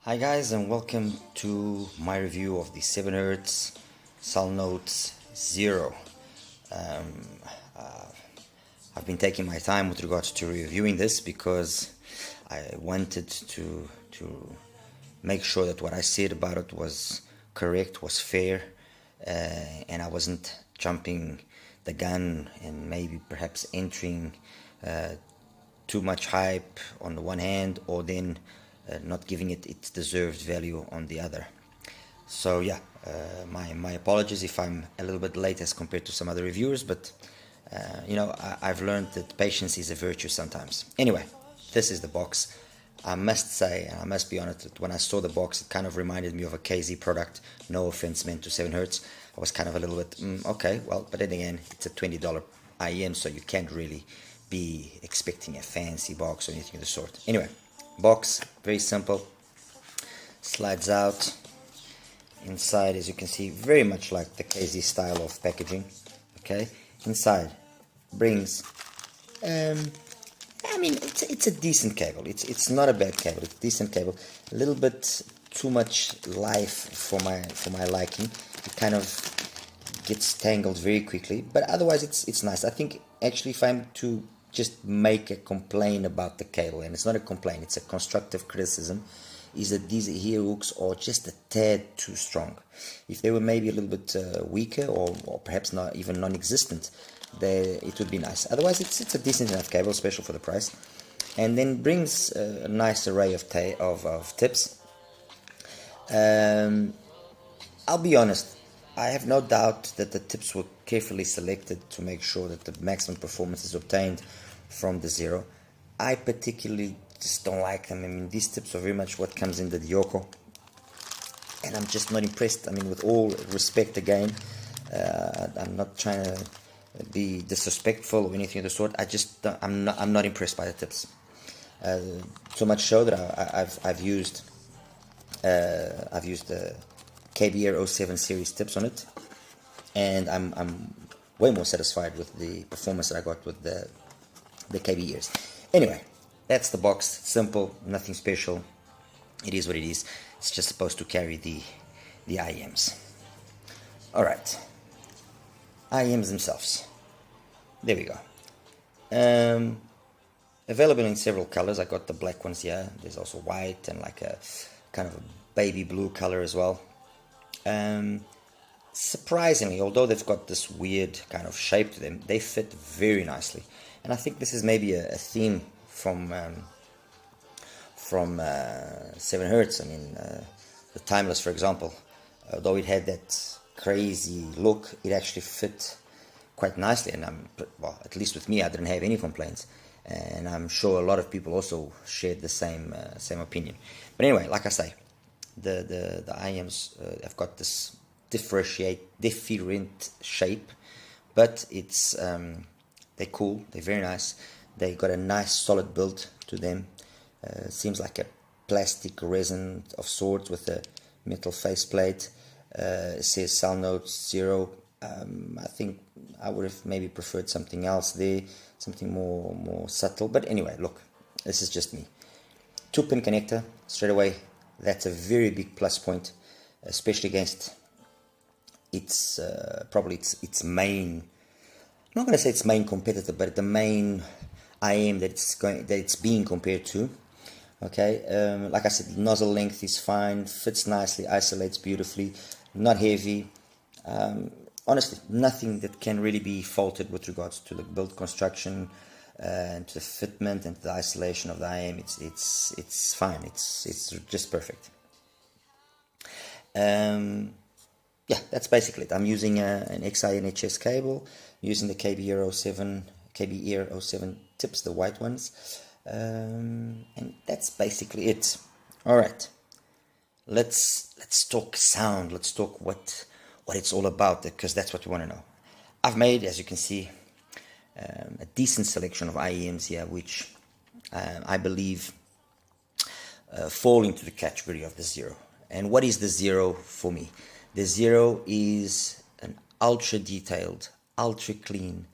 Hi guys, and welcome to my review of the 7Hz Salnotes ZERO. I've been taking my time with regards to reviewing this because I wanted to make sure that what I said about it was correct, was fair, and I wasn't jumping the gun and maybe perhaps entering too much hype on the one hand, or then not giving it its deserved value on the other. So yeah, my apologies if I'm a little bit late as compared to some other reviewers, but I've learned that patience is a virtue sometimes. Anyway, this is the box. I must say, and I must be honest, that when I saw the box, it kind of reminded me of a KZ product. No offense meant to 7Hz. I was kind of a little bit, okay, well, but then again, it's a $20 IEM, so you can't really be expecting a fancy box or anything of the sort. Anyway, box, very simple, slides out. Inside, as you can see, very much like the KZ style of packaging. Okay, inside brings it's a decent cable. It's not a bad cable. It's a decent cable. A little bit too much life for my liking. It kind of gets tangled very quickly, but otherwise it's nice. I think actually, if I'm to just make a complaint about the cable, and it's not a complaint, it's a constructive criticism, is that these ear hooks are just a tad too strong. If they were maybe a little bit weaker, or perhaps not even non-existent, it would be nice. Otherwise, it's a decent enough cable, especially for the price. And then brings a nice array of tips. I'll be honest, I have no doubt that the tips were carefully selected to make sure that the maximum performance is obtained from the Zero. I particularly just don't like them. I mean, these tips are very much what comes in the Yoko, and I'm just not impressed. I mean, with all respect again, I'm not trying to be disrespectful or anything of the sort. I'm not impressed by the tips. So much so that I've used the KBR07 series tips on it, and I'm way more satisfied with the performance that I got with the KB ears. Anyway, that's the box. Simple, nothing special. It is what it is. It's just supposed to carry the IEMs. Alright, IEMs themselves. There we go. Available in several colors. I got the black ones here. There's also white and like a kind of a baby blue color as well. Surprisingly, although they've got this weird kind of shape to them, they fit very nicely. And I think this is maybe a theme from 7Hz. I mean, the Timeless, for example, although it had that crazy look, it actually fit quite nicely. And well, at least with me, I didn't have any complaints. And I'm sure a lot of people also shared the same opinion. But anyway, like I say, the IEMs have got this different shape, but it's they're cool, they're very nice. They got a nice solid build to them. Seems like a plastic resin of sorts with a metal faceplate. It says Salnotes ZERO. I think I would have maybe preferred something else there, something more subtle. But anyway, look, this is just me. 2-pin connector straight away. That's a very big plus point, especially against its probably its main. I'm not going to say its main competitor, but the main IEM that it's being compared to. Okay, like I said, nozzle length is fine, fits nicely, isolates beautifully, not heavy. Honestly, nothing that can really be faulted with regards to the build construction and to the fitment and to the isolation of the IEM. It's fine. It's just perfect. Yeah, that's basically it. I'm using an XI-NHS cable, using the KBR07 tips, the white ones, and that's basically it. All right, let's talk sound. Let's talk what it's all about, because that's what we want to know. I've made, as you can see, a decent selection of IEMs here, which I believe fall into the category of the Zero. And what is the Zero for me? The Zero is an ultra detailed, ultra clean.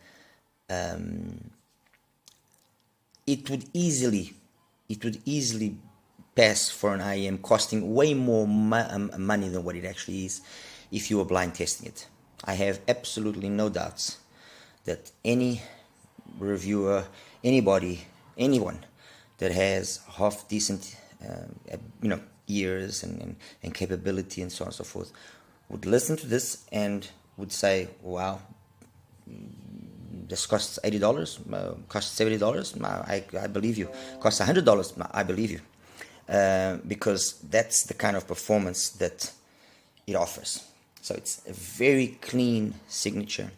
It would easily pass for an IEM costing way more money than what it actually is if you were blind testing it. I have absolutely no doubts that any reviewer, anybody, anyone that has half decent ears and capability and so on and so forth would listen to this and would say, wow, this costs $80, costs $70, I believe you. Costs $100, I believe you. Because that's the kind of performance that it offers. So it's a very clean signature.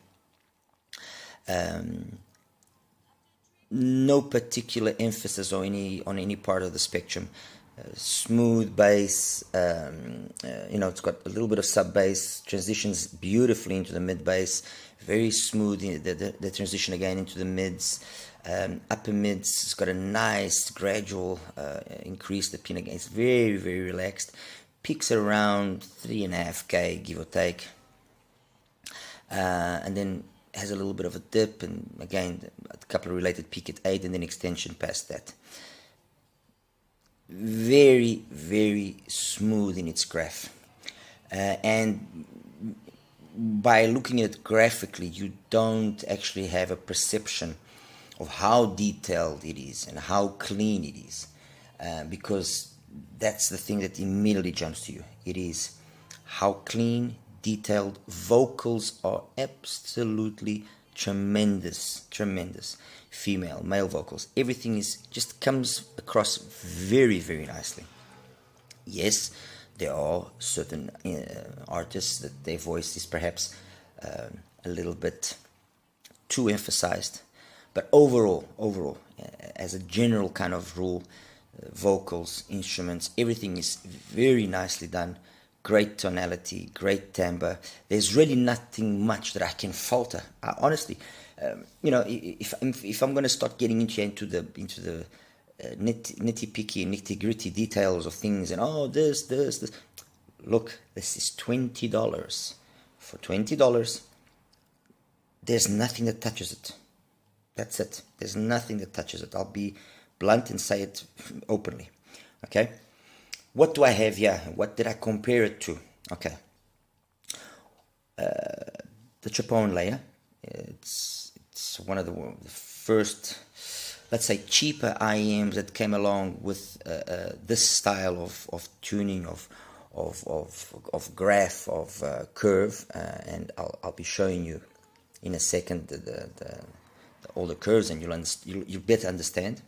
No particular emphasis on any part of the spectrum. Smooth bass, it's got a little bit of sub bass, transitions beautifully into the mid bass, very smooth the transition again into the mids, upper mids. It's got a nice gradual increase. The pin again, it's very, very relaxed. Peaks around 3.5K, give or take, and then has a little bit of a dip, and again a couple of related peak at 8, and then extension past that. Very, very smooth in its graph, and by looking at it graphically, you don't actually have a perception of how detailed it is and how clean it is, because that's the thing that immediately jumps to you. It is how clean, detailed. Vocals are absolutely tremendous. Female, male vocals, everything is just comes across very, very nicely. Yes, there are certain artists that their voice is perhaps a little bit too emphasized, but overall, as a general kind of rule, vocals, instruments, everything is very nicely done. Great tonality, great timbre. There's really nothing much that I can falter. Honestly, if I'm going to start getting into the nitty gritty details of things, and this, look, this is $20. For $20, there's nothing that touches it. That's it. There's nothing that touches it. I'll be blunt and say it openly. Okay. What do I have here? What did I compare it to? Okay. The Tripowin LEA. It's one of the first, let's say, cheaper IEMs that came along with this style of tuning, of graph, of curve, and I'll be showing you in a second all the curves, and you'll better understand.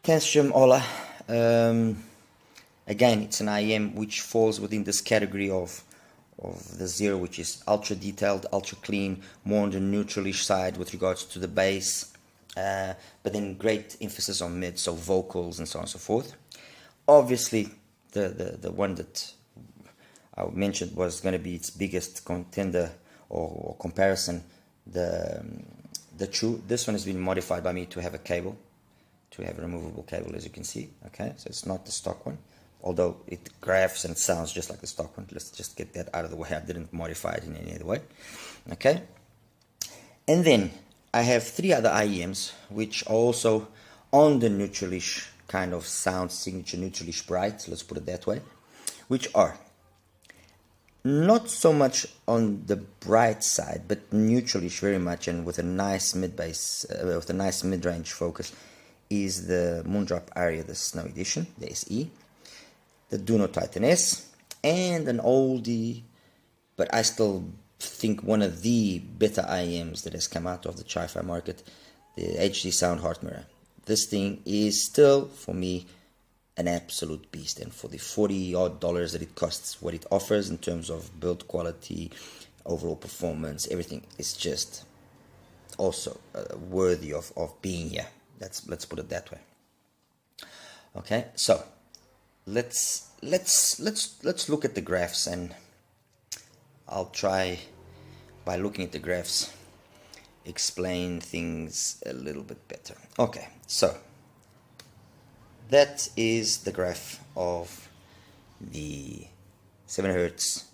Tanchjim Olá. Again, it's an IEM which falls within this category of the Zero, which is ultra detailed, ultra clean, more on the neutralish side with regards to the bass, but then great emphasis on mid, so vocals and so on and so forth. Obviously, the one that I mentioned was going to be its biggest contender or comparison, the CHU. This one has been modified by me to have a cable, to have a removable cable, as you can see. Okay, so it's not the stock one, although it graphs and sounds just like the stock one. Let's just get that out of the way. I didn't modify it in any other way. Okay, and then I have 3 other IEMs which are also on the neutralish kind of sound signature, neutralish bright, let's put it that way, which are not so much on the bright side, but neutralish very much, and with a nice mid bass, with a nice mid range focus, is the Moondrop Aria, the Snow Edition, the SE, the Dunu Titan S, and an oldie, but I still think one of the better IEMs that has come out of the chifi market, the HZSOUND HeartMirror. This thing is still, for me, an absolute beast, and for the $40 odd that it costs, what it offers in terms of build quality, overall performance, everything is just also worthy of being here. Let's put it that way. Okay, so let's look at the graphs, and I'll try, by looking at the graphs, explain things a little bit better. Okay, so that is the graph of the 7 Hertz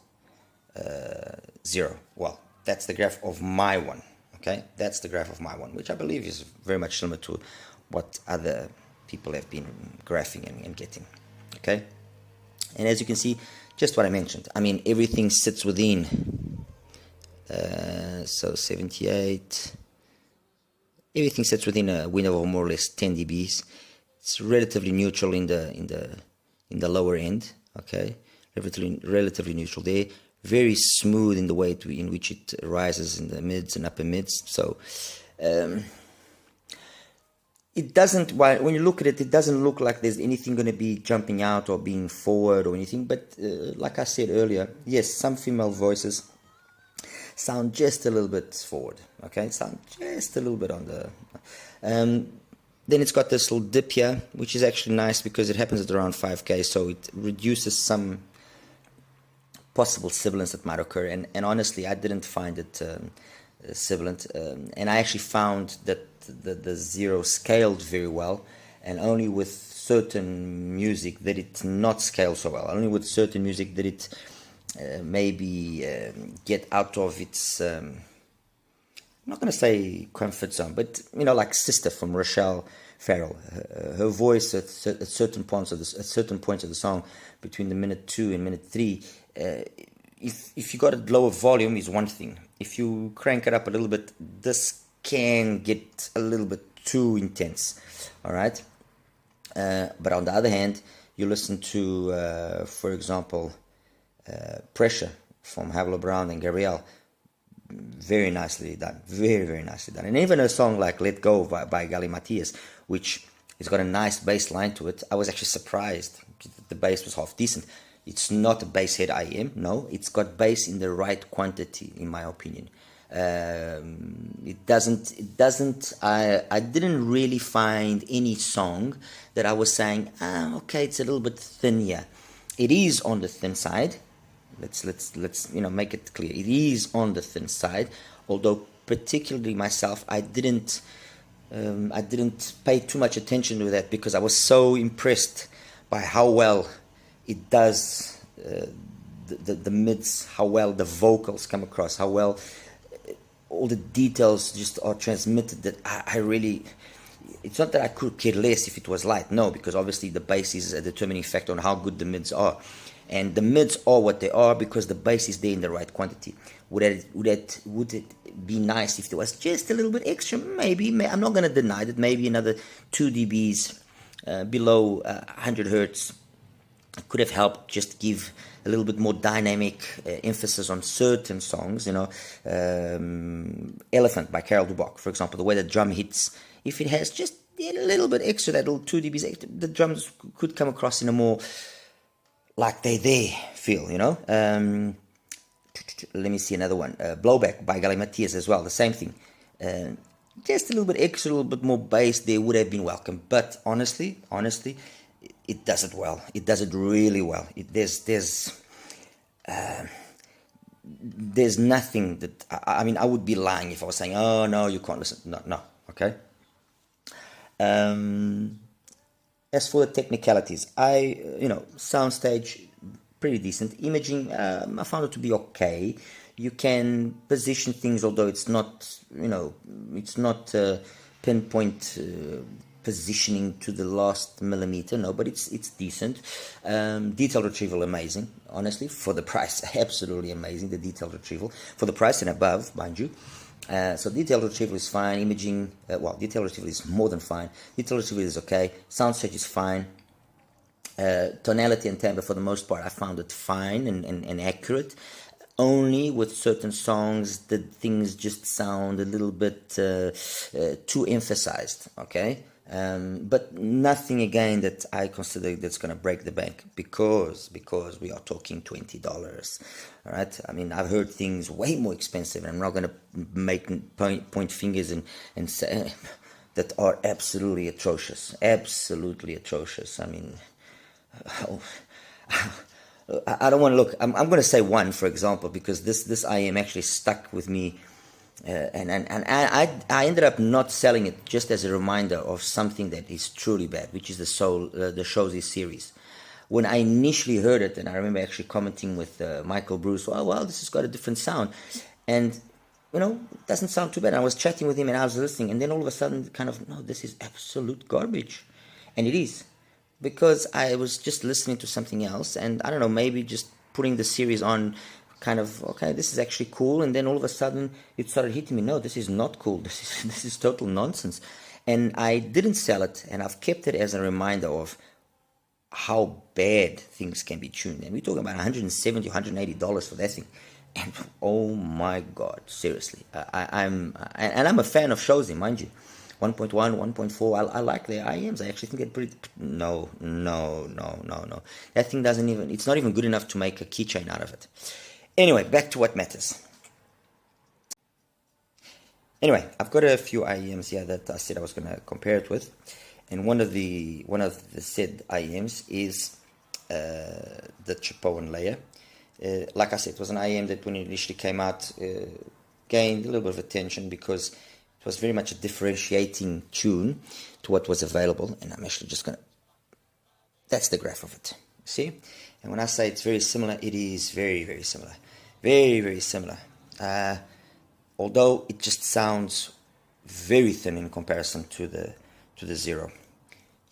Zero. Well, that's the graph of my one. Okay, that's the graph of my one, which I believe is very much similar to what other people have been graphing and getting. Okay, and as you can see, just what I mentioned. I mean, everything sits within. So 78. Everything sits within a window of more or less 10 dBs. It's relatively neutral in the lower end. Okay, relatively neutral there. Very smooth in the way in which it rises in the mids and upper mids. So it doesn't. When you look at it, it doesn't look like there's anything going to be jumping out or being forward or anything. But like I said earlier, yes, some female voices sound just a little bit forward, okay? Sound just a little bit on the... then it's got this little dip here, which is actually nice because it happens at around 5K, so it reduces some possible sibilance that might occur. And honestly, I didn't find it sibilant. And I actually found that the zero scaled very well, and only with certain music did it not scale so well. Only with certain music did it... maybe get out of its, I'm not going to say comfort zone, but, you know, like Sister from Rochelle Farrell. Her voice at certain points of the song, between the minute 2 and minute 3, if you got a lower volume is one thing. If you crank it up a little bit, this can get a little bit too intense, all right? But on the other hand, you listen to, for example, Pressure from Havlo Brown and Gabrielle, very nicely done, very nicely done. And even a song like Let Go by Gali Matias, which has got a nice bass line to it. I was actually surprised the bass was half decent. It's not a bass head IEM, no, it's got bass in the right quantity, in my opinion. I didn't really find any song that I was saying, okay, it's a little bit thin here. It is on the thin side. Let's make it clear. It is on the thin side, although particularly myself, I didn't pay too much attention to that because I was so impressed by how well it does the mids, how well the vocals come across, how well all the details just are transmitted, that I really... It's not that I could care less if it was light, no, because obviously the bass is a determining factor on how good the mids are. And the mids are what they are because the bass is there in the right quantity. Would it be nice if there was just a little bit extra? Maybe. I'm not going to deny that. Maybe another 2 dBs below 100 hertz could have helped just give a little bit more dynamic emphasis on certain songs. You know, Elephant by Carol Duboc, for example, the way the drum hits. If it has just a little bit extra, that little 2 dBs extra, the drums could come across in a more like they feel, you know. Let me see another one. Blowback by Gali Matias as well, the same thing. Just a little bit extra, a little bit more bass there would have been welcome. But honestly, it does it well. It does it really well. There's nothing that... I mean, I would be lying if I was saying, oh, no, you can't listen. No, okay? As for the technicalities, soundstage, pretty decent. Imaging, I found it to be okay. You can position things, although it's not, it's not pinpoint positioning to the last millimeter, no, but it's decent. Detail retrieval, amazing, honestly, for the price, absolutely amazing, the detail retrieval, for the price and above, mind you. So detail retrieval is fine. Imaging, detail retrieval is more than fine. Detail retrieval is okay. Soundstage is fine. Tonality and timbre, for the most part, I found it fine and accurate. Only with certain songs, the things just sound a little bit too emphasized, okay? But nothing, again, that I consider that's going to break the bank, because we are talking $20, all right? I mean, I've heard things way more expensive, and I'm not going to point fingers and say that are absolutely atrocious, I mean, I don't want to look. I'm going to say one, for example, because this IEM actually stuck with me. And I ended up not selling it just as a reminder of something that is truly bad, which is the Shozy series. When I initially heard it, and I remember actually commenting with Michael Bruce, well, this has got a different sound, and it doesn't sound too bad. And I was chatting with him, and I was listening, and then all of a sudden, no, this is absolute garbage. And it is, because I was just listening to something else, and I don't know, maybe just putting the series on, kind of, okay, this is actually cool, and then all of a sudden it started hitting me, no, this is not cool, this is total nonsense. And I didn't sell it, and I've kept it as a reminder of how bad things can be tuned. And we're talking about $170, $180 for that thing. And oh my God, seriously, I'm a fan of Shozi, mind you. 1.1, 1.4, I like their IEMs. I actually think they're pretty. No. That thing doesn't even. It's not even good enough to make a keychain out of it. Anyway, back to what matters. Anyway, I've got a few IEMs here that I said I was going to compare it with, and one of the said IEMs is the Tripowin LEA. Like I said, it was an IEM that when it initially came out gained a little bit of attention because it was very much a differentiating tune to what was available. And I'm actually just going to... That's the graph of it. See? And when I say it's very similar, it is very, very similar. Very, very similar. Although it just sounds very thin in comparison to the Zero.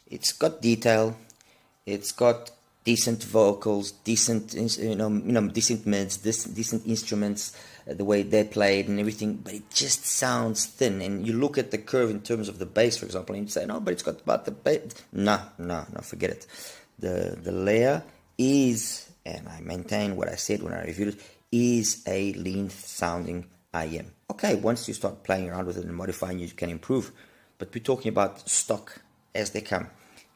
It's got detail. It's got decent vocals, decent, decent mids, decent instruments, the way they're played and everything, but it just sounds thin. And you look at the curve in terms of the bass, for example, and you say, no, but it's got about the bass. No, forget it. The layer is, and I maintain what I said when I reviewed it, is a lean sounding IEM. Okay, once you start playing around with it and modifying, you can improve, but we're talking about stock as they come.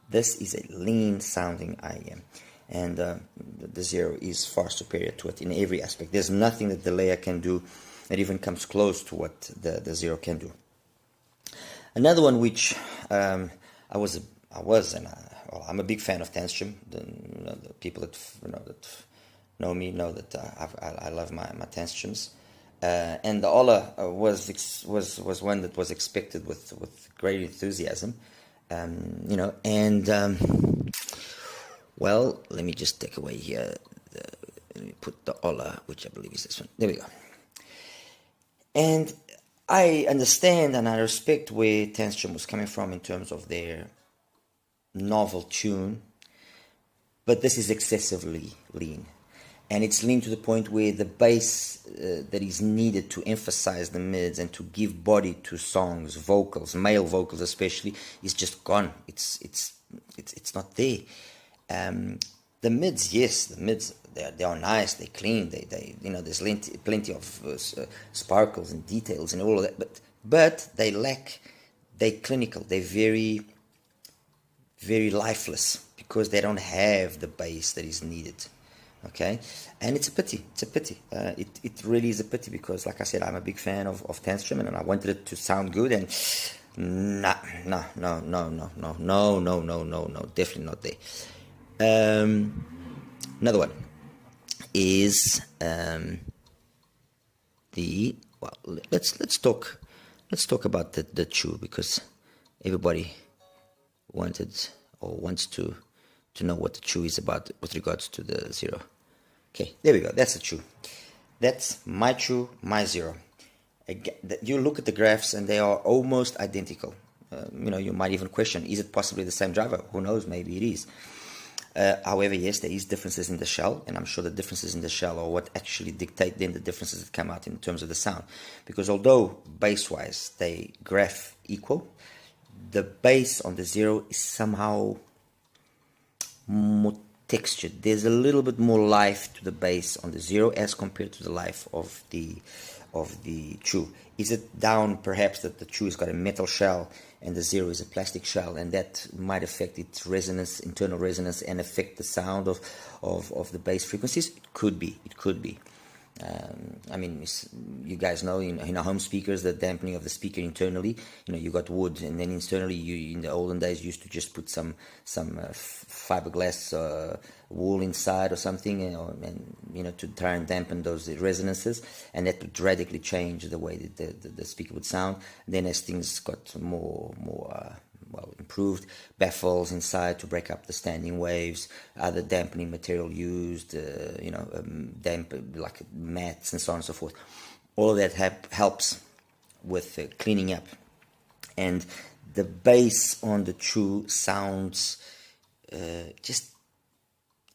This is a lean sounding IEM, and the Zero is far superior to it in every aspect. There's nothing that the layer can do that even comes close to what the Zero can do. Another one which I'm a big fan of Tanchjim. The people that know me know that I love my Tanchjims. And the Ola was one that was expected with great enthusiasm. Well, let me just take away here. Let me put the Ola, which I believe is this one. There we go. And I understand and I respect where Tanchjim was coming from in terms of their novel tune, but this is excessively lean. And it's lean to the point where the bass that is needed to emphasize the mids and to give body to songs, vocals, male vocals especially, is just gone. It's not there. The mids, yes, they are nice, they're clean, there's plenty of sparkles and details and all of that, but they're clinical, they're very, very lifeless because they don't have the bass that is needed. Okay, and it's a pity. It really is a pity because, like I said, I'm a big fan of Tanchjim, and I wanted it to sound good. And no, definitely not there. Another one is let's talk about the CHU, because everybody wants to know what the CHU is about with regards to the Zero. Okay, there we go. That's the CHU. That's my CHU, my Zero. You look at the graphs and they are almost identical. You might even question, is it possibly the same driver? Who knows? Maybe it is. However, yes, there is differences in the shell, and I'm sure the differences in the shell are what actually dictate then the differences that come out in terms of the sound. Because although bass-wise they graph equal, the bass on the Zero is somehow more textured. There's a little bit more life to the bass on the Zero as compared to the life of the CHU. Is it down perhaps that the CHU has got a metal shell and the Zero is a plastic shell, and that might affect its resonance, internal resonance, and affect the sound of the bass frequencies? It could be. You guys know in our home speakers, the dampening of the speaker internally, you got wood, and then externally, in the olden days, you used to just put some fiberglass wool inside or something, and to try and dampen those resonances, and that would radically change the way that the speaker would sound. Then as things got more improved, baffles inside to break up the standing waves, other dampening material used, like mats and so on and so forth. All of that helps with cleaning up, and the bass on the CHU sounds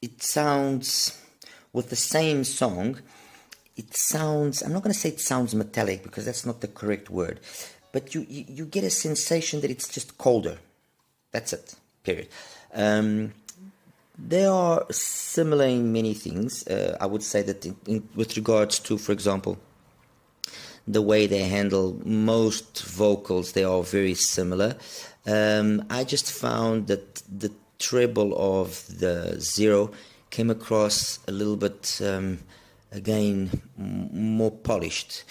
it sounds, with the same song, it sounds, I'm not going to say it sounds metallic because that's not the correct word, but you get a sensation that it's just colder. That's it, period. They are similar in many things. I would say that with regards to, for example, the way they handle most vocals, they are very similar. I just found that the treble of the Zero came across a little bit, again, more polished.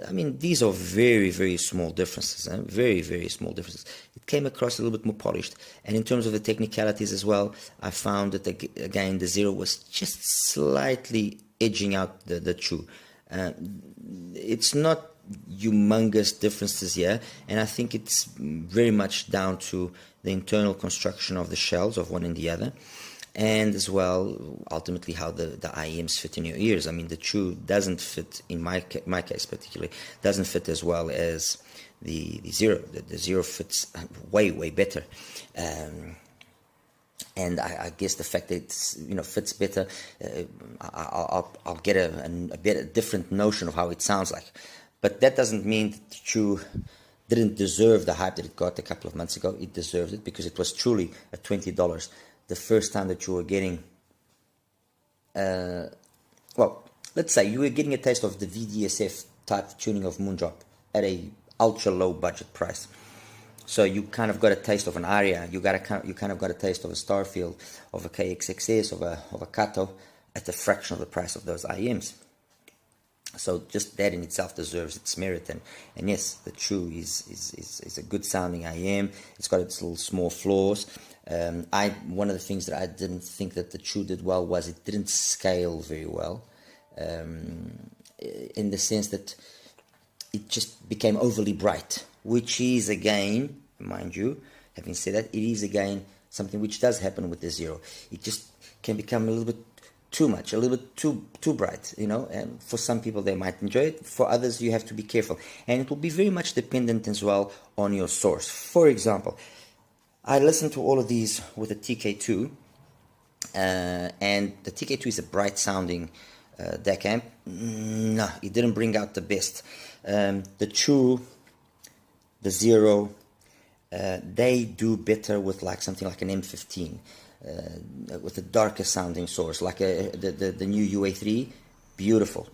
I mean, these are very, very small differences, very, very small differences. It came across a little bit more polished. And in terms of the technicalities as well, I found that, again, the Zero was just slightly edging out the CHU. It's not humongous differences here, and I think it's very much down to the internal construction of the shells of one and the other, and as well, ultimately, how the IEMs fit in your ears. I mean, the CHU doesn't fit, in my case particularly, doesn't fit as well as the Zero. The Zero fits way, way better. And I guess the fact that it's, fits better, I'll get a different notion of how it sounds like. But that doesn't mean that the CHU didn't deserve the hype that it got a couple of months ago. It deserved it because it was truly at $20. The first time that you were getting, well, let's say you were getting a taste of the VDSF type tuning of Moondrop at a ultra low budget price. So you kind of got a taste of an Aria, you kind of got a taste of a Starfield, of a KXXS, of a Kato, at a fraction of the price of those IEMs. So just that in itself deserves its merit. And yes, the CHU is a good sounding IEM. It's got its little small flaws. One of the things that I didn't think that the CHU did well was it didn't scale very well, in the sense that it just became overly bright, which is, again, mind you, having said that, it is, again, something which does happen with the Zero. It just can become a little bit too much, a little bit too bright, and for some people they might enjoy it. For others, you have to be careful. And it will be very much dependent as well on your source. For example, I listened to all of these with a TK2, and the TK2 is a bright sounding DAC amp. No, it didn't bring out the best. The CHU, the Zero, they do better with like something like an M15, with a darker sounding source, like the new UA3. Beautiful.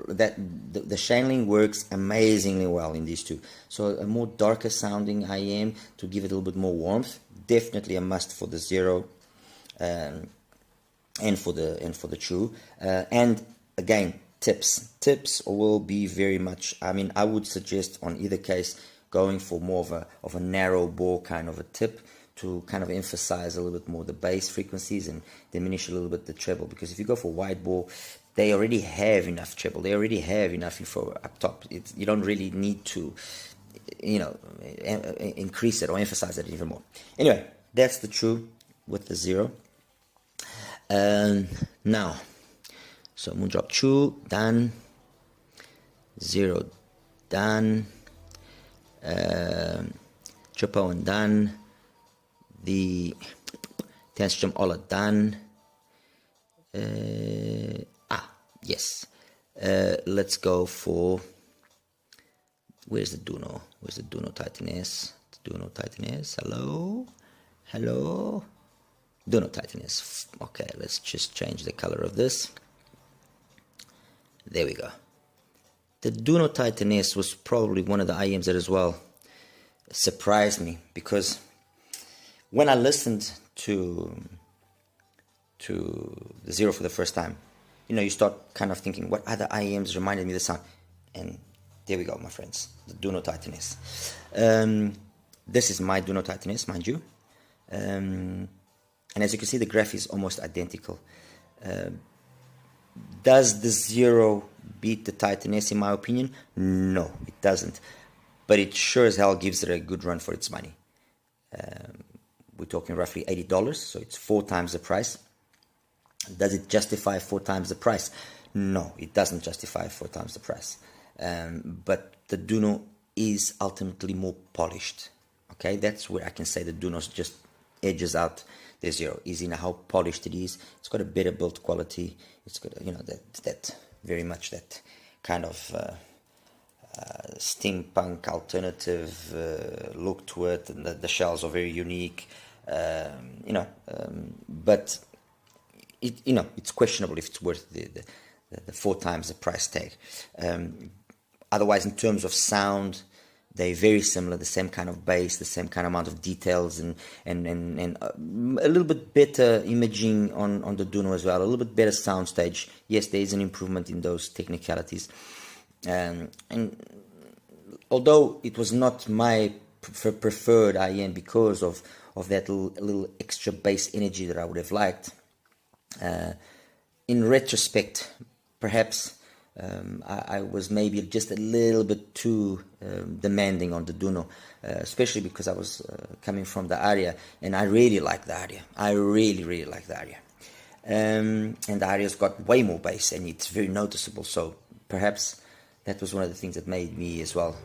That the channeling works amazingly well in these two. So a more darker sounding IEM to give it a little bit more warmth, definitely a must for the Zero, and for the CHU. And again, tips will be very much, I mean, I would suggest on either case going for more of a narrow bore kind of a tip, to kind of emphasize a little bit more the bass frequencies and diminish a little bit the treble. Because if you go for wide bore, they already have enough treble, they already have enough info up top. You don't really need to, increase it or emphasize it even more. Anyway, that's the CHU with the Zero. Now, so Moondrop CHU done, Zero done, Tripowin done, the Tanchjim Olá done. Yes. Let's go for, where's the Dunu? Where's the Dunu Titan S? The Dunu Titan S. Hello. Dunu Titan S. Okay, let's just change the color of this. There we go. The Dunu Titan S was probably one of the IEMs that as well surprised me, because when I listened to the Zero for the first time, you start kind of thinking, what other IEMs reminded me of the sound? And there we go, my friends, the Dunu Titan S. This is my Dunu Titan S, mind you. And as you can see, the graph is almost identical. Does the Zero beat the Titan S in my opinion? No, it doesn't. But it sure as hell gives it a good run for its money. We're talking roughly $80, so it's 4 times the price. Does it justify 4 times the price? No, it doesn't justify 4 times the price. But the Dunu is ultimately more polished. Okay, that's where I can say the Dunu just edges out the Zero, is in how polished it is. It's got a better build quality. It's got, you know, that very much that kind of steampunk alternative look to it, and the shells are very unique. But it's questionable if it's worth the 4 times the price tag. Otherwise, in terms of sound, they're very similar, the same kind of bass, the same kind of amount of details, and a little bit better imaging on the Dunu as well, a little bit better soundstage. Yes, there is an improvement in those technicalities. And although it was not my preferred IEM because of that little extra bass energy that I would have liked, in retrospect, perhaps I was maybe just a little bit too demanding on the Dunu, especially because I was coming from the Aria, and I really like the Aria. I really like the Aria. And the Aria's got way more bass, and it's very noticeable, so perhaps that was one of the things that made me as well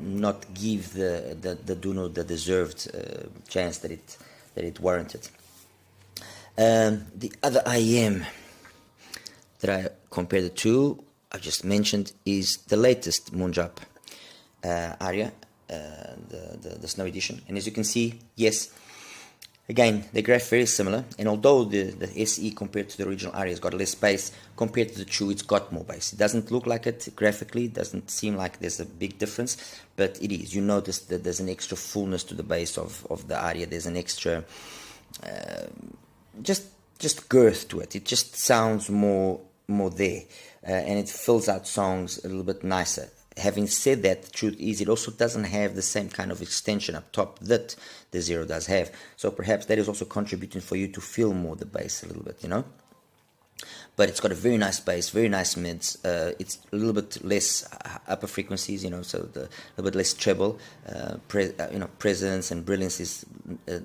not give the Dunu the deserved chance that it warranted. The other IEM that I compared it to, I just mentioned, is the latest Moondrop Aria, the Snow Edition. And as you can see, yes, again, the graph very similar, and although the SE compared to the original Aria has got less bass, compared to the CHU it's got more bass. It doesn't look like it graphically, it doesn't seem like there's a big difference, but it is. You notice that there's an extra fullness to the bass of the Aria. There's an extra just girth to it. It just sounds more there, and it fills out songs a little bit nicer. Having said that, the truth is it also doesn't have the same kind of extension up top that the Zero does have. So perhaps that is also contributing for you to feel more the bass a little bit, But it's got a very nice bass, very nice mids. It's a little bit less upper frequencies, so a little bit less treble. Presence and brilliance is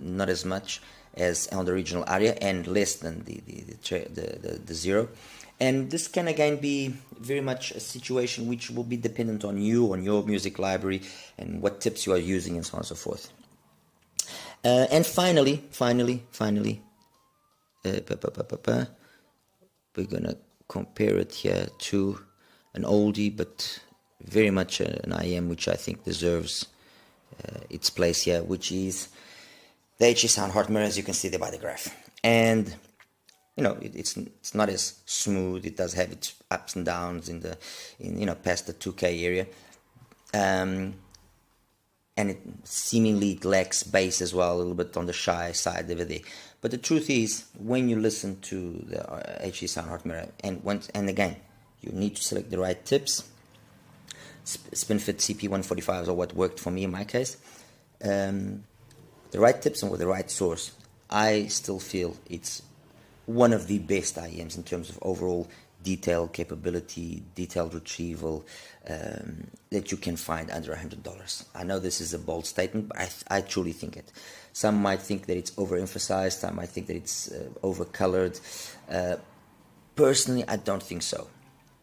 not as much as on the original Aria, and less than the Zero. And this can again be very much a situation which will be dependent on you, on your music library, and what tips you are using, and so on and so forth. And finally, we're gonna compare it here to an oldie, but very much an IEM which I think deserves its place here, which is the HZSOUND HeartMirror, as you can see there by the graph. And it's not as smooth. It does have its ups and downs in past the 2K area, and it seemingly lacks bass as well, a little bit on the shy side over there. But the truth is, when you listen to the HZSOUND HeartMirror, and again, you need to select the right tips. Spinfit CP145s are what worked for me in my case. The right tips and with the right source, I still feel it's one of the best IEMs in terms of overall detail capability, detailed retrieval that you can find under $100. I know this is a bold statement, but I truly think it. Some might think that it's overemphasized, some might think that it's overcolored. Personally, I don't think so.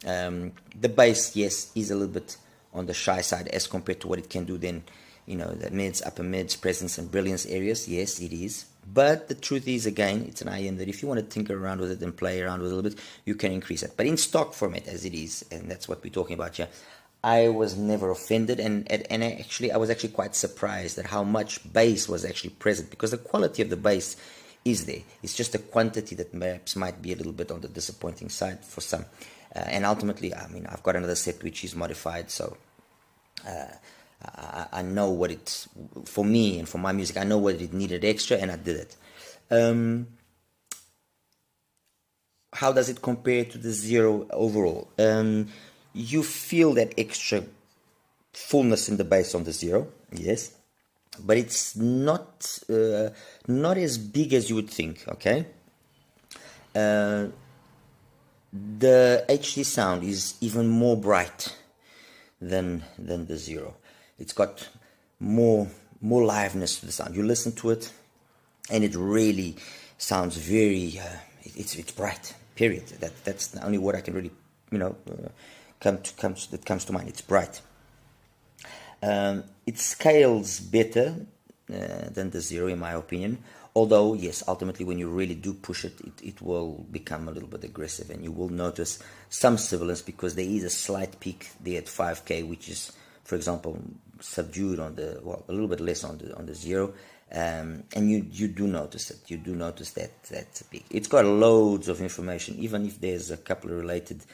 The bass, yes, is a little bit on the shy side as compared to what it can do then, the mids, upper mids, presence and brilliance areas. Yes, it is. But the truth is, again, it's an IEM that if you want to tinker around with it and play around with it a little bit, you can increase it. But in stock format as it is, and that's what we're talking about here, I was never offended, and I was actually quite surprised at how much bass was actually present, because the quality of the bass is there. It's just a quantity that perhaps might be a little bit on the disappointing side for some. And ultimately, I've got another set which is modified, so I know what it's, for me and for my music, I know what it needed extra, and I did it. How does it compare to the Zero overall? You feel that extra fullness in the bass on the Zero, yes, but it's not as big as you would think, okay? The HZSOUND is even more bright than the Zero. It's got more liveness to the sound. You listen to it, and it really sounds very. It's bright. Period. That's the only word I can really, that comes to mind. It's bright. It scales better than the Zero, in my opinion. Although, yes, ultimately, when you really do push it, it will become a little bit aggressive, and you will notice some sibilance because there is a slight peak there at 5K, which is, for example, subdued on the, well, a little bit less on the Zero, and you do notice it. You do notice that peak. It's got loads of information, even if there's a couple of related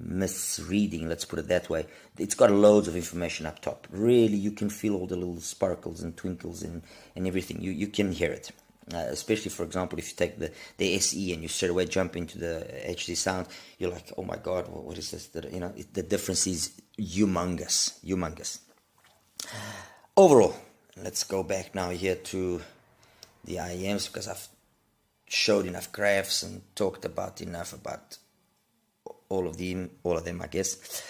misreading, let's put it that way. It's got loads of information up top. Really, you can feel all the little sparkles and twinkles and everything. You can hear it. Especially, for example, if you take the SE and you straight away jump into the HZSOUND, you're like, oh my god, what is this? The difference is humongous. Overall, let's go back now here to the IEMs, because I've showed enough graphs and talked about enough about all of them, I guess.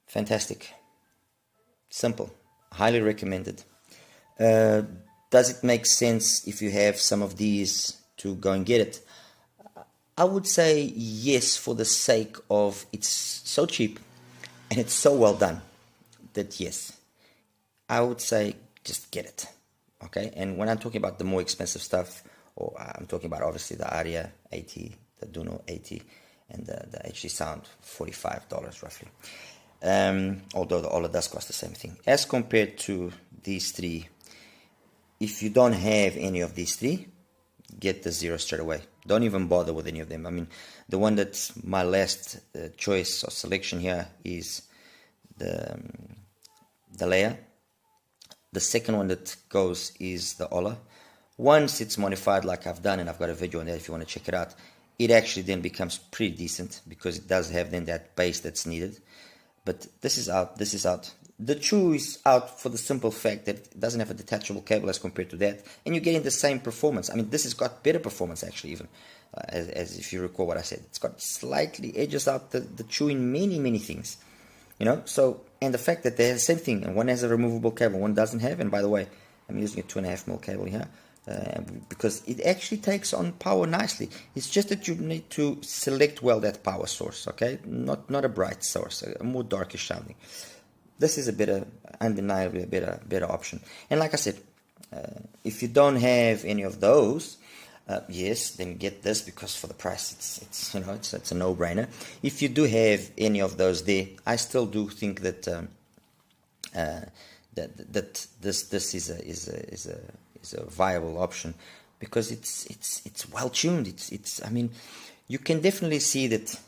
Fantastic. Simple. Highly recommended. Does it make sense if you have some of these to go and get it? I would say yes, for the sake of it's so cheap and it's so well done that yes, I would say just get it. Okay, and when I'm talking about the more expensive stuff, or I'm talking about obviously the Aria 80, the Dunu 80, and the HZSOUND $45 roughly. Although the Ola does cost the same thing. As compared to these three, if you don't have any of these three, get the Zero straight away. Don't even bother with any of them. I mean, the one that's my last choice or selection here is the LEA. The second one that goes is the Ola. Once it's modified like I've done, and I've got a video on that if you want to check it out, it actually then becomes pretty decent because it does have then that bass that's needed. But this is out, this is out. The CHU is out for the simple fact that it doesn't have a detachable cable as compared to that, and you're getting the same performance. I mean, this has got better performance actually, even as if you recall what I said. It's got slightly edges out the CHU in many things, you know. So, and the fact that they're the same thing, and one has a removable cable, one doesn't have. And by the way, I'm using a 2.5mm cable here. Because it actually takes on power nicely. It's just that you need to select well that power source, okay? Not a bright source, a more darkish sounding. This is a better, undeniably a better option. And like I said, if you don't have any of those, yes, then get this, because for the price, it's you know, it's a no-brainer. If you do have any of those there, I still do think that that this is a viable option, because it's well tuned. It's I mean, you can definitely see that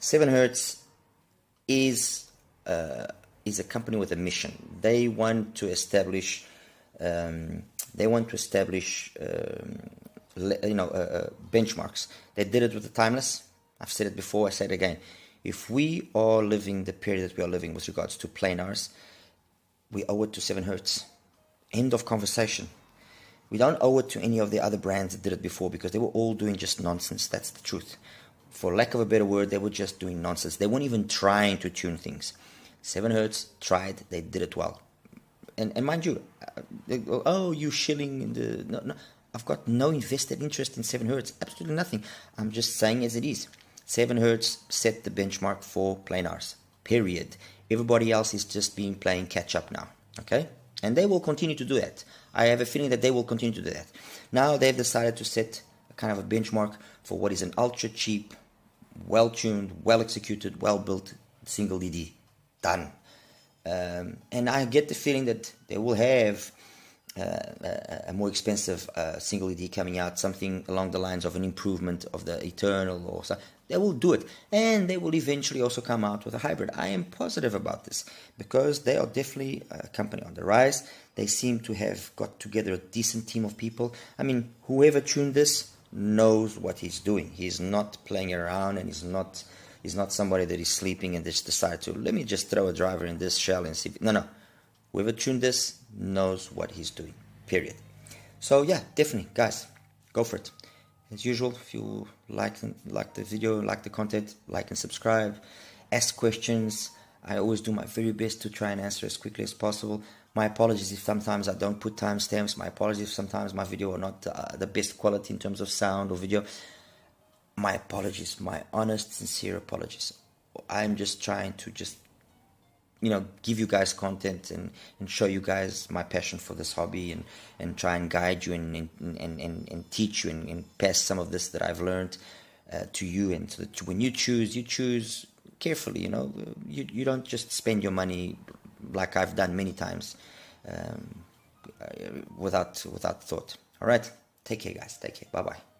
7 Hertz is a company with a mission. They want to establish benchmarks. They did it with the timeless. I've said it before, I say it again. If we are living the period that we are living with regards to planars, we owe it to 7 Hertz. End of conversation. We don't owe it to any of the other brands that did it before, because they were all doing just nonsense. That's the truth. For lack of a better word, they were just doing nonsense. They weren't even trying to tune things. 7 Hertz tried, they did it well. And mind you, they go, oh, you shilling in the... No, I've got no invested interest in 7 Hertz. Absolutely nothing. I'm just saying as it is. 7 Hertz set the benchmark for planars. Period. Everybody else is just playing catch up now. Okay? And they will continue to do that. I have a feeling that they will continue to do that. Now they've decided to set a kind of a benchmark for what is an ultra cheap, well tuned, well executed, well built single DD. Done. And I get the feeling that they will have a more expensive single ED coming out, something along the lines of an improvement of the Eternal or something. They will do it, and they will eventually also come out with a hybrid. I am positive about this, because they are definitely a company on the rise. They seem to have got together a decent team of people. I mean, whoever tuned this knows what he's doing. He's not playing around, and he's not somebody that is sleeping and just decide to, let me just throw a driver in this shell and see. No. Whoever tuned this knows what he's doing, period. So yeah, definitely, guys, go for it. As usual, if you like the video, like the content, like and subscribe, ask questions. I always do my very best to try and answer as quickly as possible. My apologies if sometimes I don't put timestamps. My apologies if sometimes my video are not the best quality in terms of sound or video. My apologies, my honest, sincere apologies. I'm just trying to give you guys content and show you guys my passion for this hobby, and try and guide you and teach you and pass some of this that I've learned to you, and so that when you choose carefully. You don't just spend your money like I've done many times, without thought. All right, take care, guys. Take care. Bye bye.